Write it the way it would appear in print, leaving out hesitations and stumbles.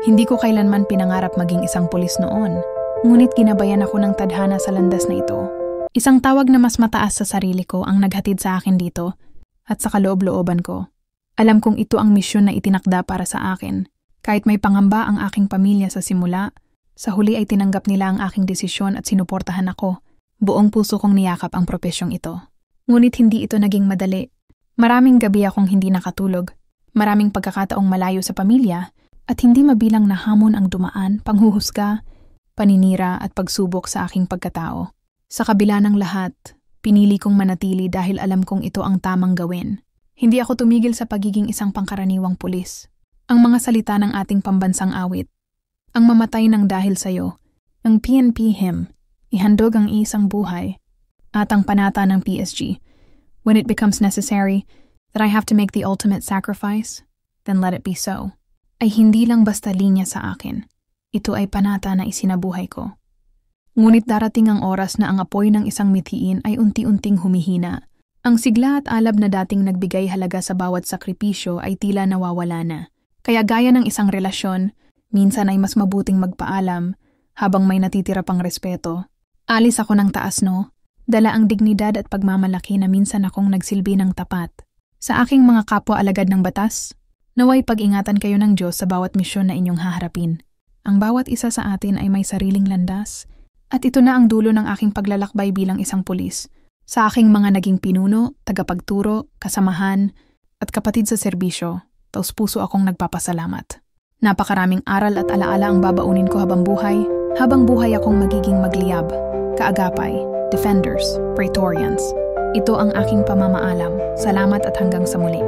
Hindi ko kailanman pinangarap maging isang pulis noon, ngunit ginabayan ako ng tadhana sa landas na ito. Isang tawag na mas mataas sa sarili ko ang naghatid sa akin dito at sa kaloob-looban ko. Alam kong ito ang misyon na itinakda para sa akin. Kahit may pangamba ang aking pamilya sa simula, sa huli ay tinanggap nila ang aking desisyon at sinuportahan ako. Buong puso kong niyakap ang propesyong ito. Ngunit hindi ito naging madali. Maraming gabi akong hindi nakatulog, maraming pagkakataong malayo sa pamilya, at hindi mabilang na hamon ang dumaan, panghuhusga, paninira at pagsubok sa aking pagkatao. Sa kabila ng lahat, pinili kong manatili dahil alam kong ito ang tamang gawin. Hindi ako tumigil sa pagiging isang pangkaraniwang pulis. Ang mga salita ng ating pambansang awit, ang mamatay ng dahil sayo, ang PNP hymn, ihandog ang isang buhay, at ang panata ng PSG, when it becomes necessary that I have to make the ultimate sacrifice, then let it be so, ay hindi lang basta linya sa akin. Ito ay panata na isinabuhay ko. Ngunit darating ang oras na ang apoy ng isang mithiin ay unti-unting humihina. Ang sigla at alab na dating nagbigay halaga sa bawat sakripisyo ay tila nawawala na. Kaya gaya ng isang relasyon, minsan ay mas mabuting magpaalam habang may natitira pang respeto. Alis ako ng taas, no? Dala ang dignidad at pagmamalaki na minsan akong nagsilbi ng tapat. Sa aking mga kapwa alagad ng batas, naway pag-ingatan kayo ng Diyos sa bawat misyon na inyong haharapin. Ang bawat isa sa atin ay may sariling landas, at ito na ang dulo ng aking paglalakbay bilang isang pulis. Sa aking mga naging pinuno, tagapagturo, kasamahan, at kapatid sa serbisyo, taos puso akong nagpapasalamat. Napakaraming aral at alaala ang babaunin ko habang buhay akong magiging magliyab, kaagapay, defenders, praetorians. Ito ang aking pamamaalam. Salamat at hanggang sa muli.